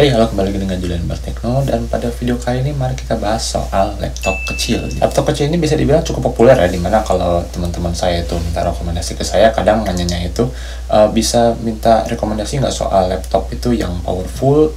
Hey, halo, kembali lagi dengan Julian Bartekno, dan pada video kali ini mari kita bahas soal laptop kecil. Laptop kecil ini bisa dibilang cukup populer ya, dimana kalau teman-teman saya itu minta rekomendasi ke saya, kadang nanyanya itu bisa minta rekomendasi nggak soal laptop itu yang powerful,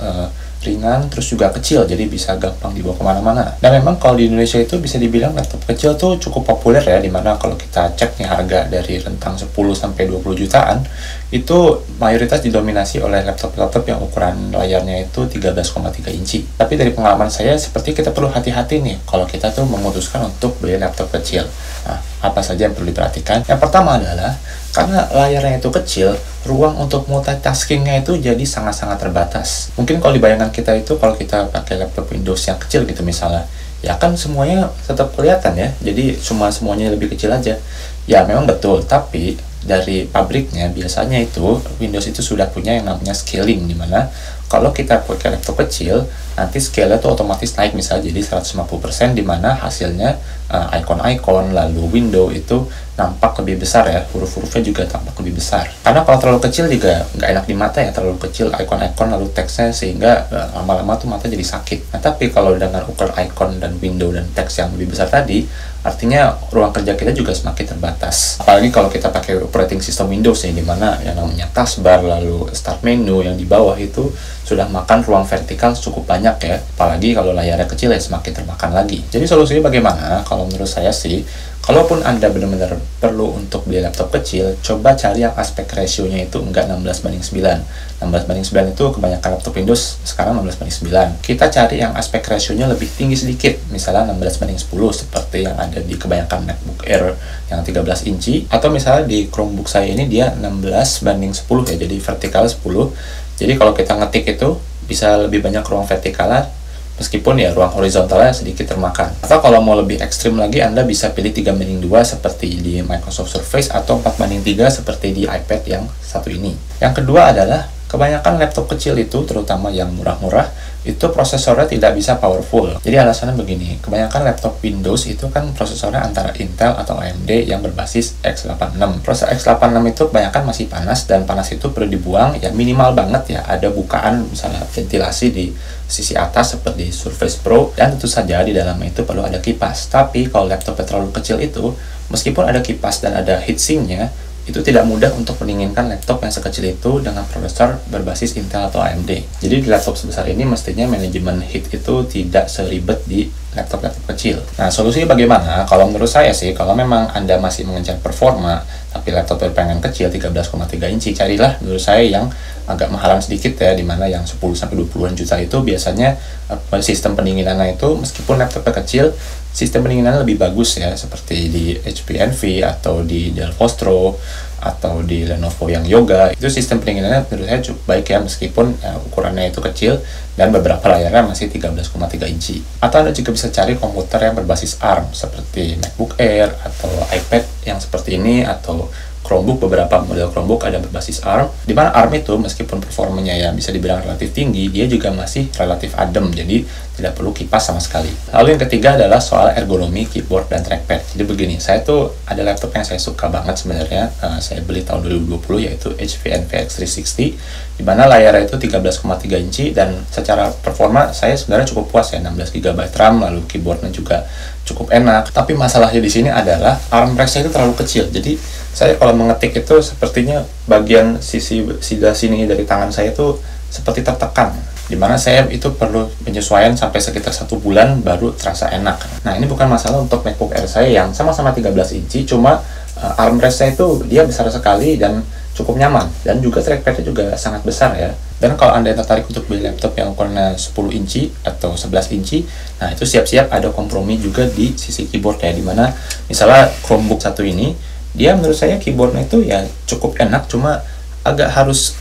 ringan, terus juga kecil, jadi bisa gampang dibawa kemana-mana. Dan memang kalau di Indonesia itu bisa dibilang laptop kecil tuh cukup populer ya, dimana kalau kita cek nih harga dari rentang 10-20 jutaan, itu mayoritas didominasi oleh laptop-laptop yang ukuran layarnya itu 13,3 inci. Tapi dari pengalaman saya, seperti kita perlu hati-hati nih kalau kita tuh memutuskan untuk beli laptop kecil. Nah, apa saja yang perlu diperhatikan? Yang pertama adalah, karena layarnya itu kecil, ruang untuk multitaskingnya itu jadi sangat-sangat terbatas. Mungkin kalau dibayangkan kita itu, kalau kita pakai laptop Windows yang kecil gitu misalnya, ya kan semuanya tetap kelihatan ya, jadi semuanya lebih kecil aja. Ya memang betul, tapi dari pabriknya biasanya itu Windows itu sudah punya yang namanya scaling, dimana kalau kita pakai laptop kecil, nanti scale-nya tuh otomatis naik misalnya jadi 150%, dimana hasilnya icon-icon lalu window itu nampak lebih besar ya, huruf-hurufnya juga tampak lebih besar. Karena kalau terlalu kecil juga nggak enak di mata ya, terlalu kecil icon-icon lalu teksnya, sehingga lama-lama tuh mata jadi sakit. Nah, tapi kalau dengan ukuran icon dan window dan teks yang lebih besar tadi, artinya ruang kerja kita juga semakin terbatas. Apalagi kalau kita pakai operating system Windows ya, dimana yang namanya taskbar lalu start menu yang di bawah itu sudah makan ruang vertikal cukup banyak ya. Apalagi kalau layarnya kecil ya semakin termakan lagi. Jadi solusinya bagaimana? Kalau menurut saya sih, kalaupun Anda benar-benar perlu untuk beli laptop kecil, coba cari yang aspek rasionya itu enggak 16:9. 16:9 itu kebanyakan laptop Windows sekarang 16:9. Kita cari yang aspek rasionya lebih tinggi sedikit, misalnya 16:10 seperti yang ada di kebanyakan MacBook Air yang 13 inci, atau misalnya di Chromebook saya ini dia 16:10 ya, jadi vertikal 10. Jadi kalau kita ngetik itu bisa lebih banyak ruang vertikalnya, meskipun ya ruang horizontalnya sedikit termakan. Atau kalau mau lebih ekstrim lagi, Anda bisa pilih 3:2 seperti di Microsoft Surface, atau 4:3 seperti di iPad yang satu ini. Yang kedua adalah, kebanyakan laptop kecil itu, terutama yang murah-murah, itu prosesornya tidak bisa powerful. Jadi alasannya begini, kebanyakan laptop Windows itu kan prosesornya antara Intel atau AMD yang berbasis x86. Prosesor x86 itu kebanyakan masih panas, dan panas itu perlu dibuang ya minimal banget ya, ada bukaan misalnya ventilasi di sisi atas seperti Surface Pro, dan tentu saja di dalamnya itu perlu ada kipas. Tapi kalau laptopnya terlalu kecil itu, meskipun ada kipas dan ada heatsinknya, itu tidak mudah untuk mendinginkan laptop yang sekecil itu dengan prosesor berbasis Intel atau AMD. Jadi di laptop sebesar ini mestinya manajemen heat itu tidak seribet di laptop-laptop kecil. Nah, solusinya bagaimana? Kalau menurut saya sih, kalau memang Anda masih mengejar performa, tapi laptopnya pengen kecil 13,3 inci, carilah menurut saya yang agak mahalan sedikit ya, dimana yang 10-20 juta itu biasanya sistem pendinginannya itu, meskipun laptopnya kecil, sistem pendinginannya lebih bagus ya, seperti di HP Envy atau di Dell Vostro atau di Lenovo yang Yoga. Itu sistem pendinginannya menurut saya cukup baik ya, meskipun ukurannya itu kecil dan beberapa layarnya masih 13,3 inci. Atau Anda juga bisa cari komputer yang berbasis ARM seperti MacBook Air atau iPad yang seperti ini, atau Chromebook. Beberapa model Chromebook ada berbasis ARM, di mana ARM itu meskipun performanya ya bisa dibilang relatif tinggi, dia juga masih relatif adem, jadi tidak perlu kipas sama sekali. Lalu yang ketiga adalah soal ergonomi keyboard dan trackpad. Jadi begini, saya tuh ada laptop yang saya suka banget sebenarnya, saya beli tahun 2020, yaitu HP Envy X360, di mana layarnya itu 13,3 inci, dan secara performa saya sebenarnya cukup puas ya, 16 GB RAM, lalu keyboardnya juga cukup enak. Tapi masalahnya di sini adalah armrestnya itu terlalu kecil. Jadi saya kalau mengetik itu sepertinya bagian sisi sini dari tangan saya itu seperti tertekan, dimana saya itu perlu penyesuaian sampai sekitar 1 bulan baru terasa enak. Nah, ini bukan masalah untuk MacBook Air saya yang sama-sama 13 inci, cuma armrestnya itu dia besar sekali dan cukup nyaman, dan juga trackpadnya juga sangat besar ya. Dan kalau Anda tertarik untuk beli laptop yang ukurannya 10 inci atau 11 inci, nah itu siap-siap ada kompromi juga di sisi keyboard ya, dimana misalnya Chromebook satu ini, dia menurut saya keyboardnya itu ya cukup enak, cuma agak harus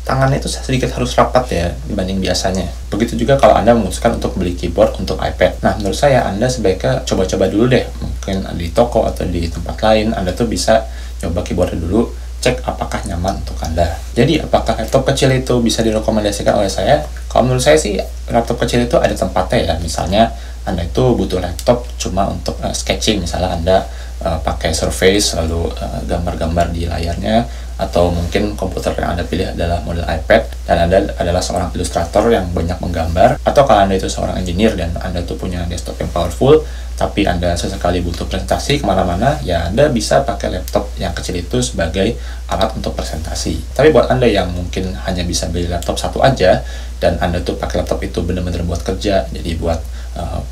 tangannya itu sedikit harus rapat ya dibanding biasanya. Begitu juga kalau Anda memutuskan untuk beli keyboard untuk iPad. Nah, menurut saya Anda sebaiknya coba-coba dulu deh, mungkin di toko atau di tempat lain Anda tuh bisa coba keyboardnya dulu, cek apakah nyaman untuk Anda. Jadi apakah laptop kecil itu bisa direkomendasikan oleh saya? Kalau menurut saya sih laptop kecil itu ada tempatnya ya. Misalnya Anda itu butuh laptop cuma untuk sketching, misalnya Anda pakai Surface lalu gambar-gambar di layarnya, atau mungkin komputer yang Anda pilih adalah model iPad, dan Anda adalah seorang ilustrator yang banyak menggambar, atau kalau Anda itu seorang engineer dan Anda tuh punya desktop yang powerful, tapi Anda sesekali butuh presentasi kemana-mana, ya Anda bisa pakai laptop yang kecil itu sebagai alat untuk presentasi. Tapi buat Anda yang mungkin hanya bisa beli laptop satu aja, dan Anda tuh pakai laptop itu benar-benar buat kerja, jadi buat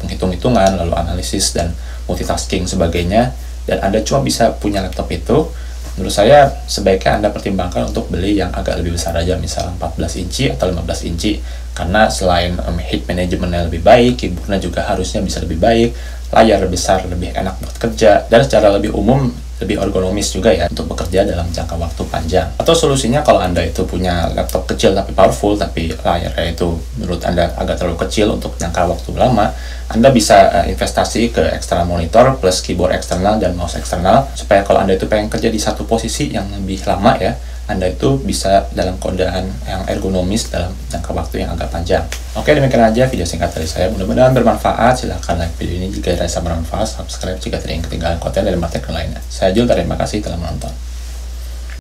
penghitung-hitungan, lalu analisis dan multitasking sebagainya, dan Anda cuma bisa punya laptop itu, menurut saya sebaiknya Anda pertimbangkan untuk beli yang agak lebih besar aja, misalnya 14 inci atau 15 inci, karena selain heat managementnya lebih baik, keyboardnya juga harusnya bisa lebih baik, layar besar lebih enak buat kerja, dan secara lebih umum lebih ergonomis juga ya untuk bekerja dalam jangka waktu panjang. Atau solusinya kalau Anda itu punya laptop kecil tapi powerful, tapi layarnya itu menurut Anda agak terlalu kecil untuk jangka waktu lama, Anda bisa investasi ke external monitor plus keyboard eksternal dan mouse eksternal, supaya kalau Anda itu pengen kerja di satu posisi yang lebih lama ya, Anda itu bisa dalam keadaan yang ergonomis dalam jangka waktu yang agak panjang. Oke, demikian aja video singkat dari saya. Mudah-mudahan bermanfaat. Silahkan like video ini jika dirasa bermanfaat. Subscribe jika tidak ingin ketinggalan konten dari Martek lainnya. Saya Jul, terima kasih telah menonton.